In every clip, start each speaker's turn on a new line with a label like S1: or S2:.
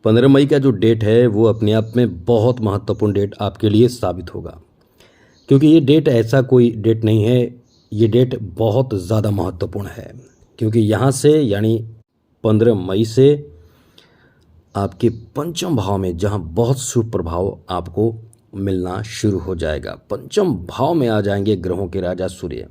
S1: 15 मई का जो डेट है वो अपने आप में बहुत महत्वपूर्ण डेट आपके लिए साबित होगा, क्योंकि ये डेट ऐसा कोई डेट नहीं है। ये डेट बहुत ज़्यादा महत्वपूर्ण है, क्योंकि यहाँ से यानी 15 मई से आपके पंचम भाव में जहाँ बहुत शुभ प्रभाव आपको मिलना शुरू हो जाएगा। पंचम भाव में आ जाएंगे ग्रहों के राजा सूर्य।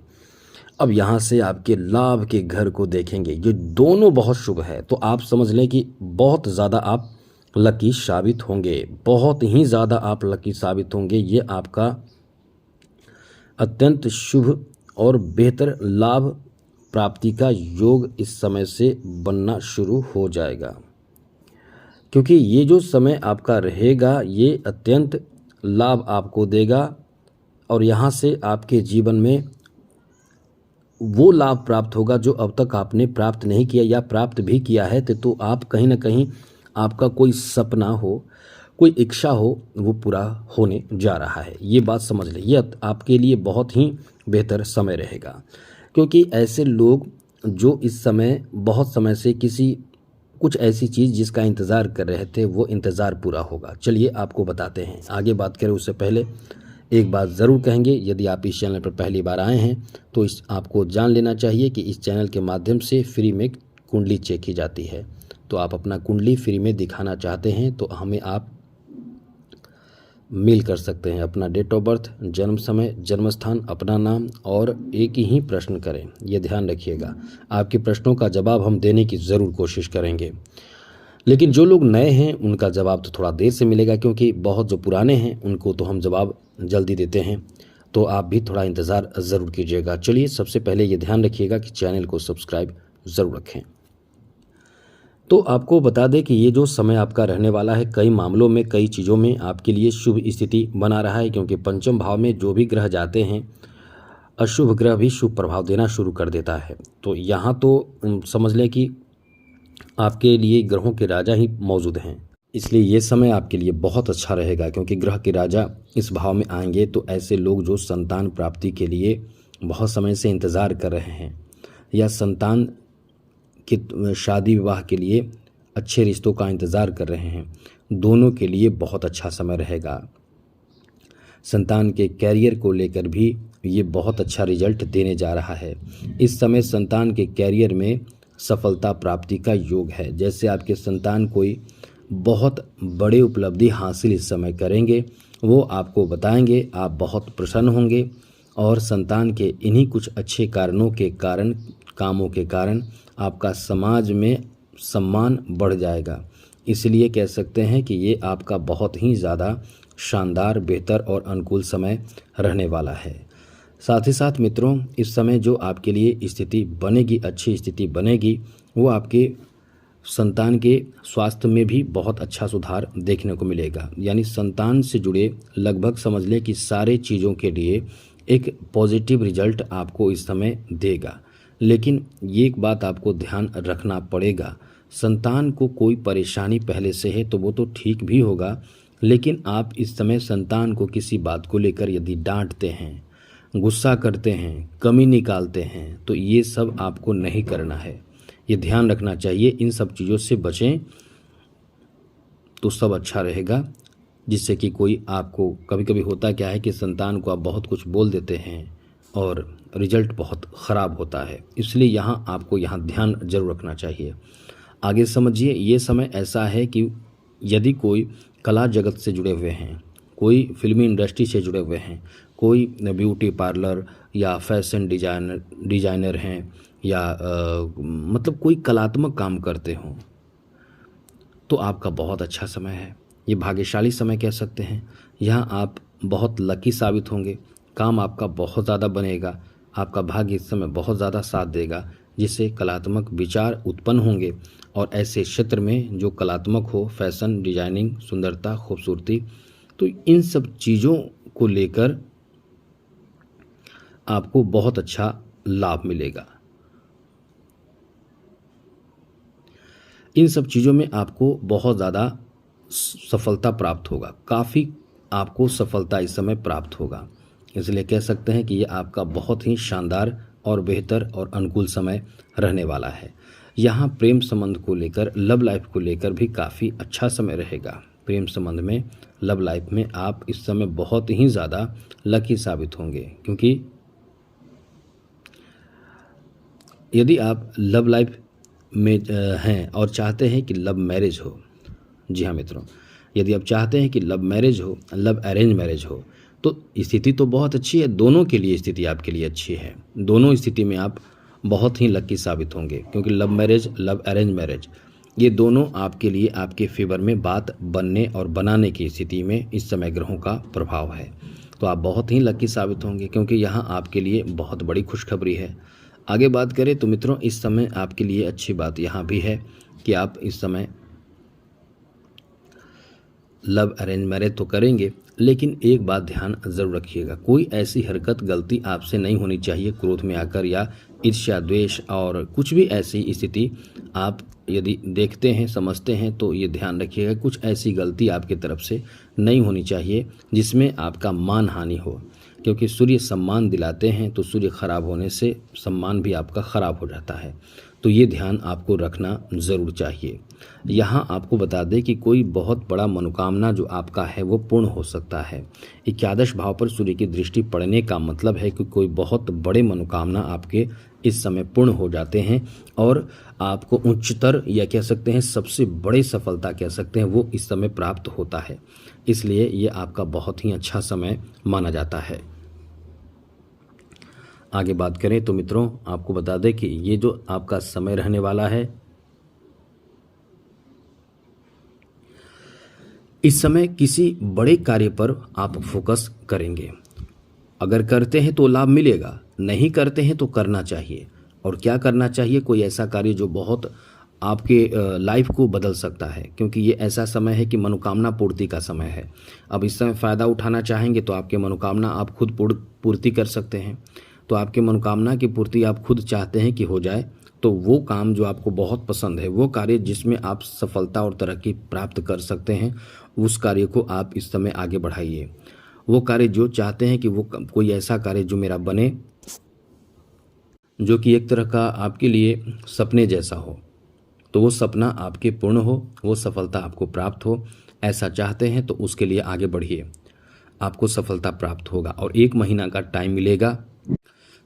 S1: अब यहाँ से आपके लाभ के घर को देखेंगे, ये दोनों बहुत शुभ है। तो आप समझ लें कि बहुत ज़्यादा आप लकी साबित होंगे, बहुत ही ज़्यादा आप लकी साबित होंगे। ये आपका अत्यंत शुभ और बेहतर लाभ प्राप्ति का योग इस समय से बनना शुरू हो जाएगा, क्योंकि ये जो समय आपका रहेगा ये अत्यंत लाभ आपको देगा। और यहाँ से आपके जीवन में वो लाभ प्राप्त होगा जो अब तक आपने प्राप्त नहीं किया, या प्राप्त भी किया है तो आप कहीं ना कहीं आपका कोई सपना हो, कोई इच्छा हो, वो पूरा होने जा रहा है। ये बात समझ लें, ये आपके लिए बहुत ही बेहतर समय रहेगा, क्योंकि ऐसे लोग जो इस समय बहुत समय से कुछ ऐसी चीज़ जिसका इंतज़ार कर रहे थे वो इंतज़ार पूरा होगा। चलिए आपको बताते हैं। आगे बात करें उससे पहले एक बात ज़रूर कहेंगे, यदि आप इस चैनल पर पहली बार आए हैं तो आपको जान लेना चाहिए कि इस चैनल के माध्यम से फ्री में कुंडली चेक की जाती है। तो आप अपना कुंडली फ्री में दिखाना चाहते हैं तो हमें आप मेल कर सकते हैं। अपना डेट ऑफ बर्थ, जन्म समय, जन्म स्थान, अपना नाम और एक ही प्रश्न करें। यह ध्यान रखिएगा, आपके प्रश्नों का जवाब हम देने की ज़रूर कोशिश करेंगे। लेकिन जो लोग नए हैं उनका जवाब तो थोड़ा देर से मिलेगा, क्योंकि बहुत जो पुराने हैं उनको तो हम जवाब जल्दी देते हैं। तो आप भी थोड़ा इंतज़ार ज़रूर कीजिएगा। चलिए सबसे पहले ये ध्यान रखिएगा कि चैनल को सब्सक्राइब ज़रूर रखें। तो आपको बता दें कि ये जो समय आपका रहने वाला है, कई मामलों में, कई चीज़ों में आपके लिए शुभ स्थिति बना रहा है, क्योंकि पंचम भाव में जो भी ग्रह जाते हैं अशुभ ग्रह भी शुभ प्रभाव देना शुरू कर देता है। तो यहाँ तो समझ लें कि आपके लिए ग्रहों के राजा ही मौजूद हैं, इसलिए ये समय आपके लिए बहुत अच्छा रहेगा, क्योंकि ग्रह के राजा इस भाव में आएंगे। तो ऐसे लोग जो संतान प्राप्ति के लिए बहुत समय से इंतज़ार कर रहे हैं, या संतान कि शादी विवाह के लिए अच्छे रिश्तों का इंतज़ार कर रहे हैं, दोनों के लिए बहुत अच्छा समय रहेगा। संतान के कैरियर को लेकर भी ये बहुत अच्छा रिजल्ट देने जा रहा है। इस समय संतान के कैरियर में सफलता प्राप्ति का योग है। जैसे आपके संतान कोई बहुत बड़े उपलब्धि हासिल इस समय करेंगे, वो आपको बताएंगे, आप बहुत प्रसन्न होंगे। और संतान के इन्हीं कुछ अच्छे कामों के कारण आपका समाज में सम्मान बढ़ जाएगा। इसलिए कह सकते हैं कि ये आपका बहुत ही ज़्यादा शानदार, बेहतर और अनुकूल समय रहने वाला है। साथ ही साथ मित्रों, इस समय जो आपके लिए स्थिति बनेगी, अच्छी स्थिति बनेगी, वो आपके संतान के स्वास्थ्य में भी बहुत अच्छा सुधार देखने को मिलेगा। यानी संतान से जुड़े लगभग समझ लें कि सारे चीज़ों के लिए एक पॉजिटिव रिजल्ट आपको इस समय देगा। लेकिन ये एक बात आपको ध्यान रखना पड़ेगा, संतान को कोई परेशानी पहले से है तो वो तो ठीक भी होगा, लेकिन आप इस समय संतान को किसी बात को लेकर यदि डांटते हैं, गुस्सा करते हैं, कमी निकालते हैं, तो ये सब आपको नहीं करना है। ये ध्यान रखना चाहिए, इन सब चीज़ों से बचें तो सब अच्छा रहेगा। जिससे कि कोई आपको, कभी कभी होता क्या है कि संतान को आप बहुत कुछ बोल देते हैं और रिजल्ट बहुत ख़राब होता है, इसलिए यहाँ आपको ध्यान जरूर रखना चाहिए। आगे समझिए, ये समय ऐसा है कि यदि कोई कला जगत से जुड़े हुए हैं, कोई फिल्मी इंडस्ट्री से जुड़े हुए हैं, कोई ब्यूटी पार्लर या फैशन डिजाइनर हैं, या मतलब कोई कलात्मक काम करते हों, तो आपका बहुत अच्छा समय है। ये भाग्यशाली समय कह सकते हैं। यहाँ आप बहुत लकी साबित होंगे, काम आपका बहुत ज़्यादा बनेगा, आपका भाग्य इस समय बहुत ज़्यादा साथ देगा, जिससे कलात्मक विचार उत्पन्न होंगे। और ऐसे क्षेत्र में जो कलात्मक हो, फैशन, डिजाइनिंग, सुंदरता, खूबसूरती, तो इन सब चीज़ों को लेकर आपको बहुत अच्छा लाभ मिलेगा। इन सब चीज़ों में आपको बहुत ज़्यादा सफलता प्राप्त होगा, काफ़ी आपको सफलता इस समय प्राप्त होगा। इसलिए कह सकते हैं कि ये आपका बहुत ही शानदार और बेहतर और अनुकूल समय रहने वाला है। यहाँ प्रेम संबंध को लेकर, लव लाइफ को लेकर भी काफ़ी अच्छा समय रहेगा। प्रेम संबंध में, लव लाइफ में आप इस समय बहुत ही ज़्यादा लकी साबित होंगे, क्योंकि यदि आप लव लाइफ में हैं और चाहते हैं कि लव मैरिज हो, जी हाँ मित्रों, यदि आप चाहते हैं कि लव मैरिज हो, लव अरेंज मैरिज हो, तो स्थिति तो बहुत अच्छी है। दोनों के लिए स्थिति आपके लिए अच्छी है। दोनों स्थिति में आप बहुत ही लकी साबित होंगे, क्योंकि love marriage, love arrange marriage, ये दोनों आपके लिए, आपके फेवर में बात बनने और बनाने की स्थिति में इस समय ग्रहों का प्रभाव है। तो आप बहुत ही लकी साबित होंगे, क्योंकि यहाँ आपके लिए बहुत बड़ी खुशखबरी है। आगे बात करें तो मित्रों, इस समय आपके लिए अच्छी बात यहाँ भी है कि आप इस समय लव अरेंज मैरिज तो करेंगे, लेकिन एक बात ध्यान ज़रूर रखिएगा, कोई ऐसी हरकत, गलती आपसे नहीं होनी चाहिए क्रोध में आकर, या ईर्ष्या, द्वेष और कुछ भी ऐसी स्थिति आप यदि देखते हैं, समझते हैं, तो ये ध्यान रखिएगा, कुछ ऐसी गलती आपकी तरफ से नहीं होनी चाहिए जिसमें आपका मान हानि हो, क्योंकि सूर्य सम्मान दिलाते हैं, तो सूर्य खराब होने से सम्मान भी आपका खराब हो जाता है। तो ये ध्यान आपको रखना ज़रूर चाहिए। यहाँ आपको बता दें कि कोई बहुत बड़ा मनोकामना जो आपका है वो पूर्ण हो सकता है। एकादश भाव पर सूर्य की दृष्टि पड़ने का मतलब है कि कोई बहुत बड़े मनोकामना आपके इस समय पूर्ण हो जाते हैं, और आपको उच्चतर, या कह सकते हैं सबसे बड़ी सफलता कह सकते हैं, वो इस समय प्राप्त होता है। इसलिए ये आपका बहुत ही अच्छा समय माना जाता है। आगे बात करें तो मित्रों, आपको बता दें कि ये जो आपका समय रहने वाला है, इस समय किसी बड़े कार्य पर आप फोकस करेंगे। अगर करते हैं तो लाभ मिलेगा, नहीं करते हैं तो करना चाहिए। और क्या करना चाहिए? कोई ऐसा कार्य जो बहुत आपके लाइफ को बदल सकता है, क्योंकि ये ऐसा समय है कि मनोकामना पूर्ति का समय है। अब इस समय फ़ायदा उठाना चाहेंगे तो आपके मनोकामना आप खुद पूर्ति कर सकते हैं। तो आपके मनोकामना की पूर्ति आप खुद चाहते हैं कि हो जाए, तो वो काम जो आपको बहुत पसंद है, वो कार्य जिसमें आप सफलता और तरक्की प्राप्त कर सकते हैं, उस कार्य को आप इस समय आगे बढ़ाइए। वो कार्य जो चाहते हैं कि वो कोई ऐसा कार्य जो मेरा बने, जो कि एक तरह का आपके लिए सपने जैसा हो, तो वो सपना आपके पूर्ण हो, वो सफलता आपको प्राप्त हो, ऐसा चाहते हैं तो उसके लिए आगे बढ़िए, आपको सफलता प्राप्त होगा। और 1 महीना का टाइम मिलेगा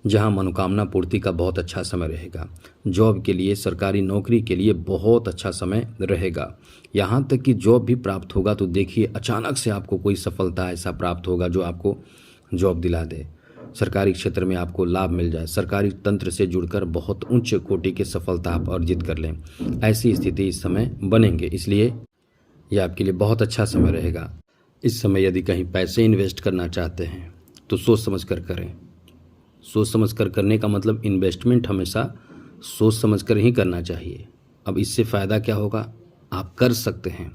S1: जहां मनोकामना पूर्ति का बहुत अच्छा समय रहेगा। जॉब के लिए, सरकारी नौकरी के लिए बहुत अच्छा समय रहेगा। यहाँ तक कि जॉब भी प्राप्त होगा तो देखिए, अचानक से आपको कोई सफलता ऐसा प्राप्त होगा जो आपको जॉब दिला दे। सरकारी क्षेत्र में आपको लाभ मिल जाए, सरकारी तंत्र से जुड़कर बहुत उच्च कोटि की सफलता आप अर्जित कर लें, ऐसी स्थिति इस समय बनेंगे। इसलिए यह आपके लिए बहुत अच्छा समय रहेगा। इस समय यदि कहीं पैसे इन्वेस्ट करना चाहते हैं तो सोच समझ कर करें। सोच समझ कर करने का मतलब इन्वेस्टमेंट हमेशा सोच समझ कर ही करना चाहिए। अब इससे फ़ायदा क्या होगा? आप कर सकते हैं,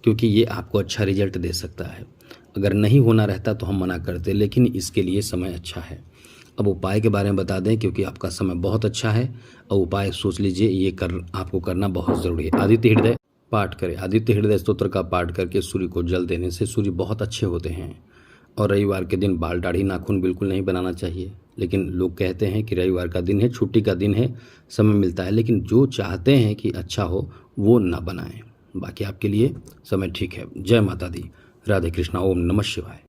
S1: क्योंकि ये आपको अच्छा रिजल्ट दे सकता है। अगर नहीं होना रहता तो हम मना करते, लेकिन इसके लिए समय अच्छा है। अब उपाय के बारे में बता दें, क्योंकि आपका समय बहुत अच्छा है, और उपाय सोच लीजिए, ये आपको करना बहुत ज़रूरी है। आदित्य हृदय पाठ करें। आदित्य हृदय स्तोत्र का पाठ करके सूर्य को जल देने से सूर्य बहुत अच्छे होते हैं। और रविवार के दिन बाल, दाढ़ी, नाखून बिल्कुल नहीं बनाना चाहिए, लेकिन लोग कहते हैं कि रविवार का दिन है, छुट्टी का दिन है, समय मिलता है, लेकिन जो चाहते हैं कि अच्छा हो वो ना बनाएं। बाकी आपके लिए समय ठीक है। जय माता दी। राधे कृष्णा। ओम नमः शिवाय।